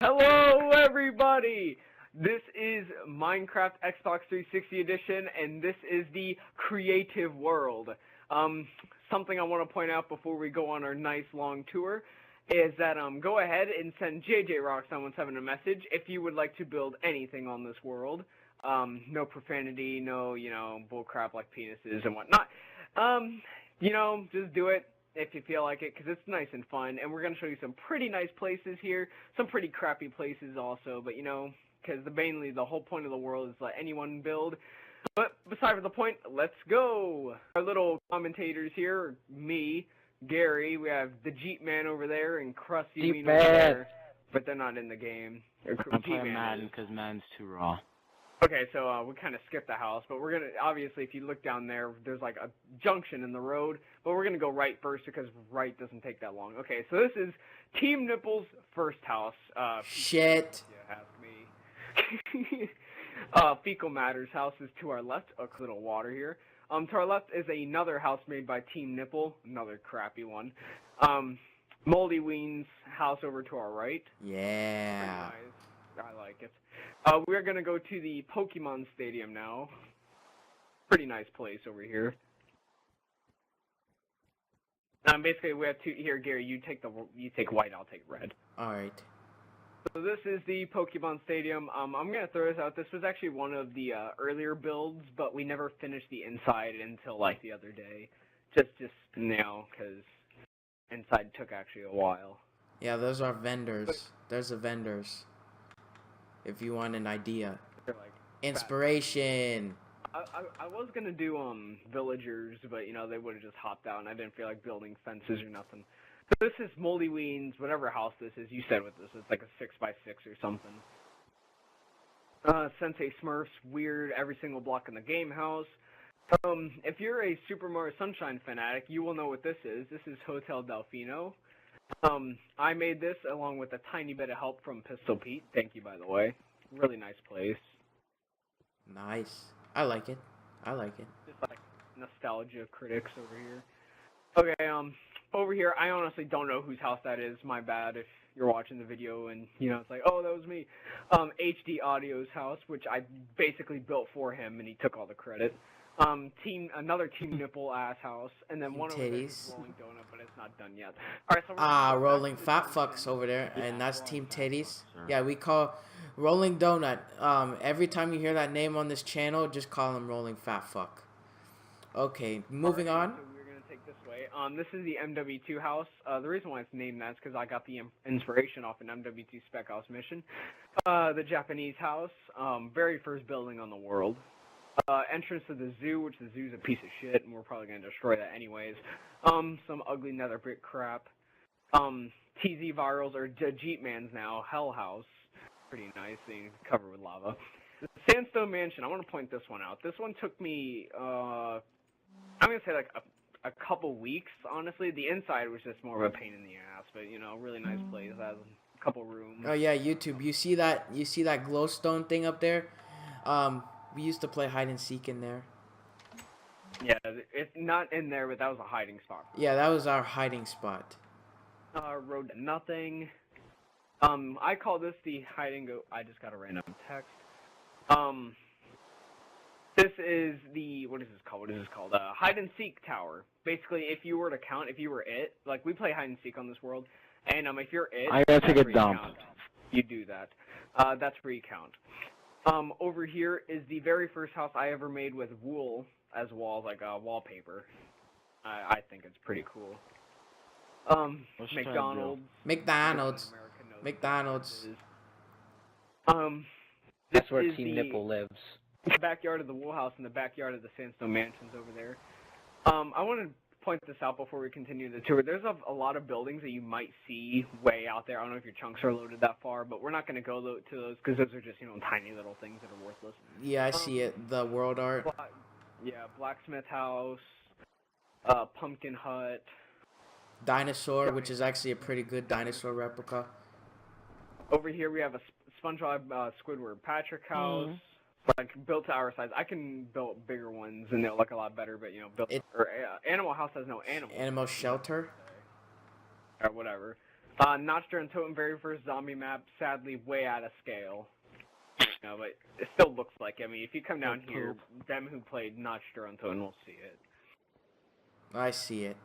Hello, everybody! This is Minecraft Xbox 360 Edition, and this is the Creative World. Something I want to point out before we go on our nice long tour is that go ahead and send JJ Rock 917 a message if you would like to build anything on this world. No profanity, no, bullcrap like penises and whatnot. Just do it if you feel like it, because it's nice and fun, and we're going to show you some pretty nice places here, some pretty crappy places also, but because mainly the whole point of the world is let anyone build. But beside the point, let's go! Our little commentators here are me, Gary, we have the Jeep Man over there, and Krusty Ween over there, but they're not in the game. I'm playing Madden because Madden's too raw. Okay, so we kind of skipped the house, but we're gonna obviously if you look down there, there's like a junction in the road, but we're gonna go right first because right doesn't take that long. Okay, so this is Team Nipple's first house. Shit. Yeah, ask me. Fecal Matters house is to our left. A little water here. To our left is another house made by Team Nipple, another crappy one. Moldy Ween's house over to our right. Yeah. Pretty nice. I like it. We're gonna go to the Pokemon Stadium now. Pretty nice place over here. Basically we have two here, Gary. You take white, I'll take red. All right. So this is the Pokemon Stadium. I'm gonna throw this out. This was actually one of the earlier builds, but we never finished the inside until like the other day. Just now, because inside took actually a while. Yeah, those are vendors. There's the vendors. If you want an idea. They're like Inspiration. I was gonna do villagers, but they would have just hopped out, and I didn't feel like building fences or nothing. So this is Moldy Ween's, whatever house this is. You said what this is, like a 6x6 or something. Sensei Smurf's weird every single block in the game house. If you're a Super Mario Sunshine fanatic, you will know what this is. This is Hotel Delfino. I made this along with a tiny bit of help from Pistol Pete. Thank you, by the way. Really nice place. Nice. I like it. I like it. Just like nostalgia critics over here. Okay, over here, I honestly don't know whose house that is. My bad if you're watching the video and, it's like, oh, that was me. HD Audio's house, which I basically built for him, and he took all the credit. Another Team Nipple ass house, and then one over there is Rolling Donut, but it's not done yet. All right, so Rolling Fat Fucks over there, and that's Team Titties. Yeah, we call Rolling Donut. Every time you hear that name on this channel, just call him Rolling Fat Fuck. Okay, moving on. So we're gonna take this way. This is the MW2 house. The reason why it's named that is because I got the inspiration off an MW2 Spec House mission. The Japanese house, very first building on the world. Entrance to the zoo, which the zoo's a piece of shit, and we're probably gonna destroy that anyways. Some ugly nether brick crap. TZ Virals, or Jeep Man's now, Hell House. Pretty nice, being covered with lava. The Sandstone Mansion, I want to point this one out. This one took me, I'm gonna say like a couple weeks, honestly. The inside was just more of a pain in the ass, but, really nice place. It has a couple rooms. Oh yeah, YouTube. You see that glowstone thing up there? We used to play hide and seek in there. Yeah, it's not in there, but that was a hiding spot. Yeah, that was our hiding spot. Road to Nothing. I call this the hide and go. I just got a random text. This is the, what is this called? Hide and Seek Tower. Basically, if you were to count, if you were it, like we play hide and seek on this world, and if you're it, I gotta take a dump. You do that. That's where you count. Over here is the very first house I ever made with wool as walls, like wallpaper. I think it's pretty cool. McDonald's. That's where Team Nipple lives. The backyard of the wool house and the backyard of the Sandstone Mansion's over there. I want to point this out before we continue the tour. There's a lot of buildings that you might see way out there. I don't know if your chunks are loaded that far, but we're not going to go to those because those are just, tiny little things that are worthless. Yeah, I see it. The world art. Blacksmith House, Pumpkin Hut. Dinosaur, which is actually a pretty good dinosaur replica. Over here we have a SpongeBob Squidward Patrick House. Like, built to our size. I can build bigger ones, and they'll look a lot better, but, Animal House has no animals. Animal Shelter? Or whatever. Notch Duran Totem, very first zombie map, sadly way out of scale. No, but it still looks like. I mean, if you come down here, them who played Notch Duran Totem will see it. I see it.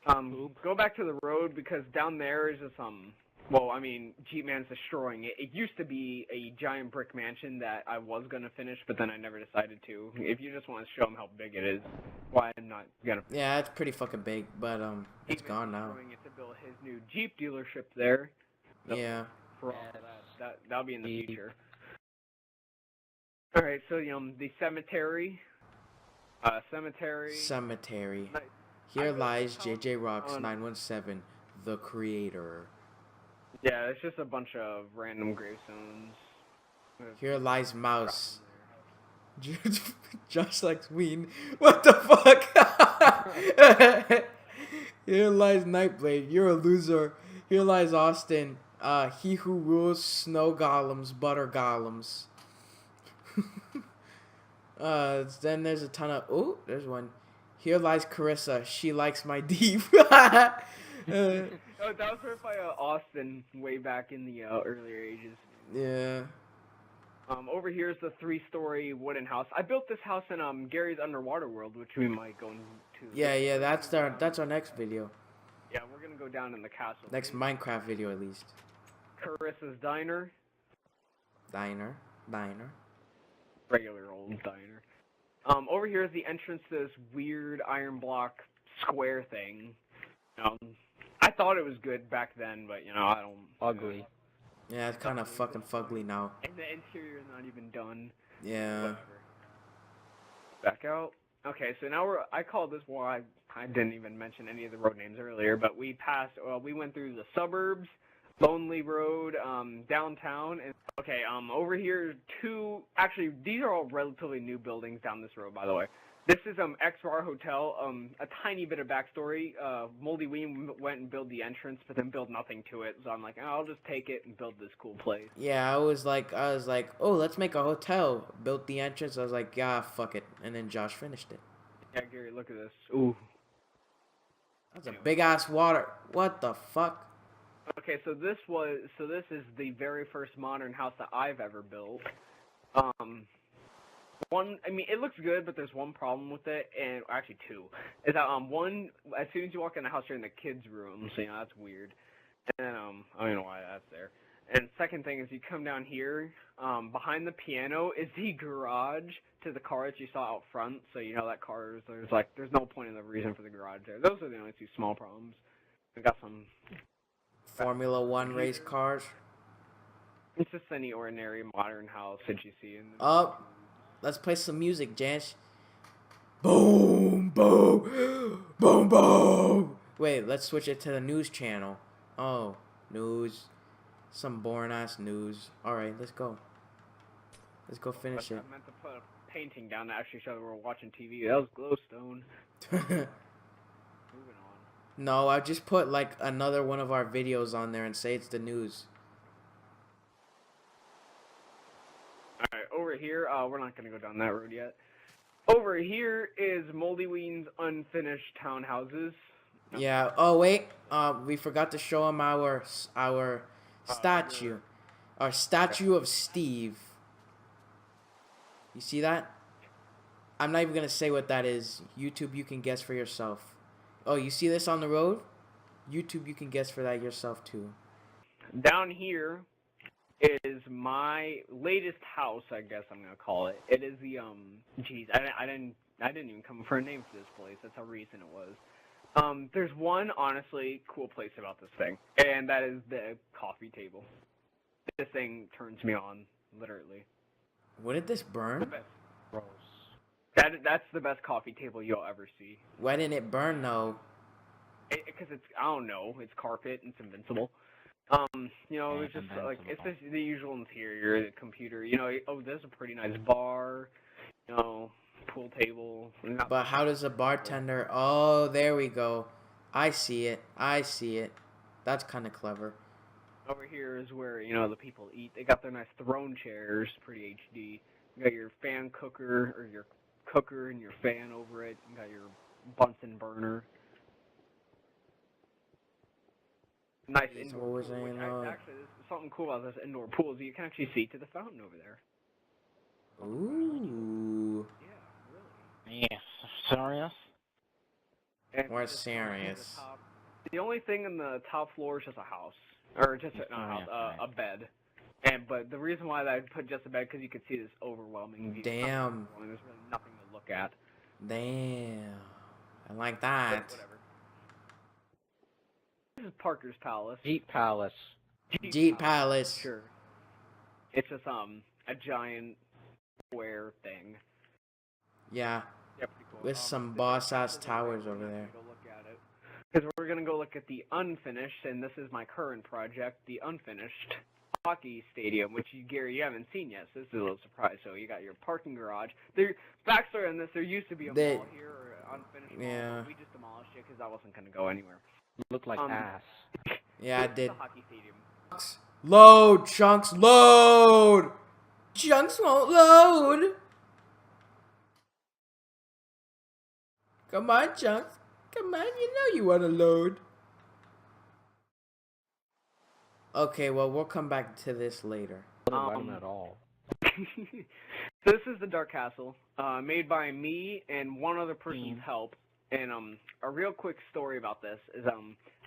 Go back to the road because down there is just well, I mean, Jeepman's destroying it. It used to be a giant brick mansion that I was gonna finish, but then I never decided to. If you just want to show them how big it is, why I'm not gonna. Yeah, it's pretty fucking big, but it's gone now. Destroying it to build his new Jeep dealership there. So Yeah. For all that'll be in the future. All right, so the cemetery. Cemetery. Here lies JJ Rocks 917, the creator. Yeah, it's just a bunch of random gravestones. Here lies Mouse. Josh likes Ween. What the fuck? Here lies Nightblade. You're a loser. Here lies Austin. He who rules snow golems, butter golems. Then there's a ton of. Oh, there's one. Here lies Carissa. She likes my deep. Oh, that was written by Austin way back in the earlier ages. Yeah. Over here is the 3-story wooden house. I built this house in Gary's Underwater World, which we might go into. Yeah, that's our next video. Yeah, we're gonna go down in the castle. Next Minecraft video, at least. Carissa's Diner. Diner. Regular old diner. Over here is the entrance to this weird iron block square thing. I thought it was good back then, but I don't. Ugly. Yeah, it's kind of fucking fugly now. And the interior is not even done. Yeah. Whatever. Back out. Okay, so now I call this. Well, I didn't even mention any of the road names earlier, but we went through the suburbs, Lonely Road, downtown, and okay, over here actually these are all relatively new buildings down this road, by the way. This is XR Hotel. A tiny bit of backstory. Moldy Ween went and built the entrance, but then built nothing to it. So I'm like, I'll just take it and build this cool place. Yeah, I was like, oh, let's make a hotel. Built the entrance. I was like, yeah, fuck it, and then Josh finished it. Yeah, Gary, look at this. Ooh, that's a big ass water. What the fuck? Okay, so this is the very first modern house that I've ever built. I mean, it looks good, but there's one problem with it, and actually two. Is that one, as soon as you walk in the house, you're in the kids' room, so that's weird. And then I don't know why that's there. And second thing is you come down here, behind the piano is the garage to the cars you saw out front. So that cars, there's no point in the reason for the garage there. Those are the only two small problems. We got some Formula One race cars. It's just any ordinary modern house that you see in the let's play some music, Jash. Boom, boom, boom, boom. Wait, let's switch it to the news channel. Oh, news. Some boring ass news. Alright, let's go. Let's go finish it. I meant to put a painting down to actually show that we're watching TV. That was glowstone. Moving on. No, I just put another one of our videos on there and say it's the news. Alright, over here, we're not going to go down that road yet. Over here is Moldy Ween's unfinished townhouses. Yeah, oh wait, we forgot to show him our statue. Our statue of Steve. You see that? I'm not even going to say what that is. YouTube, you can guess for yourself. Oh, you see this on the road? YouTube, you can guess for that yourself too. Down here is my latest house, I guess I'm gonna call it. It is the geez, I didn't even come for a name for this place. That's how recent it was. There's one honestly cool place about this thing, and that is the coffee table. This thing turns me on, literally. When did this burn? Gross. That's the best coffee table you'll ever see. Why didn't it burn though? Because it's, I don't know, it's carpet and it's invincible. It's just it's just the usual interior, the computer. Oh, there's a pretty nice bar. Pool table. But how does a bartender? Oh, there we go. I see it. That's kind of clever. Over here is where the people eat. They got their nice throne chairs, pretty HD. You got your fan cooker or your cooker and your fan over it. You got your Bunsen burner. nice It's indoor always pool. Which hanging out. actually, there's something cool about this indoor pool is you can actually see to the fountain over there. Ooh. Yeah, really. Yes, serious? And We're just serious. The only thing in the top floor is just a house, or just a house, a bed. But the reason why I put just a bed because you could see this overwhelming view. Damn. There's really nothing to look at. Damn. I like But that. whatever. This is Parker's Palace. Jeep Palace. Jeep Palace. Sure. It's just a giant square thing. Yeah. Yeah, pretty cool. With some this boss-ass is the towers right over one. there. Go look at it. Because we're gonna go look at the unfinished, and this is my current project, the unfinished hockey stadium, which Gary, you haven't seen yet. So this is a little surprise. So you got your parking garage. There, backstory on this: there used to be a mall here, or unfinished mall. Yeah. But we just demolished it because that wasn't gonna go anywhere. Looked like ass. Yeah, I This is did. the hockey stadium. Load, Chunks, load! Chunks won't load! Come on, Chunks. Come on, you know you want to load. Okay, well, we'll come back to this later. Not at all. So this is the Dark Castle, made by me and one other person's help. And a real quick story about this is as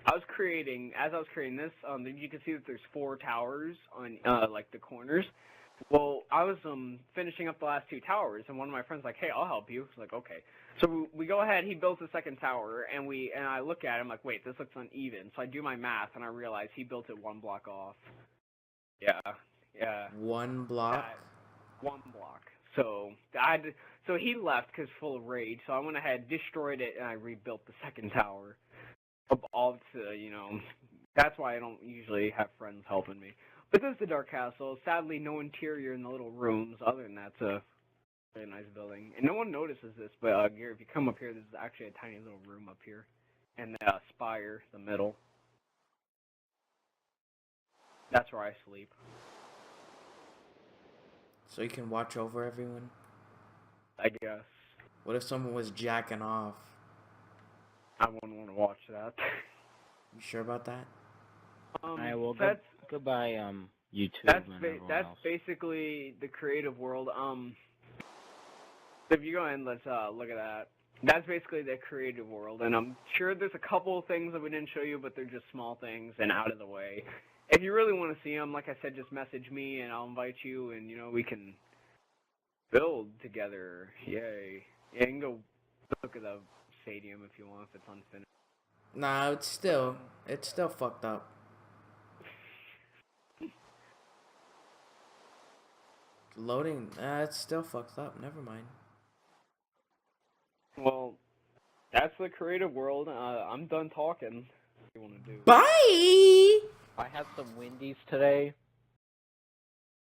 I was creating this, you can see that there's 4 towers on like the corners. Well, I was finishing up the last 2 towers, and one of my friends like, hey, I'll help you. I was like, okay. So we go ahead. He builds the second tower, and I look at him like, wait, this looks uneven. So I do my math, and I realize he built it 1 block off. Yeah. 1 block? 1 block. So so he left because full of rage. So I went ahead, destroyed it, and I rebuilt the second tower. All to that's why I don't usually have friends helping me. But this is the Dark Castle. Sadly, no interior in the little rooms. Other than that, it's a very nice building. And no one notices this, but Gary, if you come up here, there's actually a tiny little room up here, and the spire, the middle. That's where I sleep. So you can watch over everyone? I guess. What if someone was jacking off? I wouldn't want to watch that. You sure about that? Alright, well, that's goodbye, YouTube that's and everyone that's else. basically the creative world. If you go ahead and let's look at that. That's basically the creative world, and I'm sure there's a couple of things that we didn't show you, but they're just small things and out of the way. If you really want to see them, like I said, just message me and I'll invite you, and we can build together. Yay! Yeah, you can go look at the stadium if you want, if it's unfinished. Nah, it's still fucked up. Loading, it's still fucked up. Never mind. Well, that's the creative world. I'm done talking. What do you want to do? Bye! I had some Wendy's today.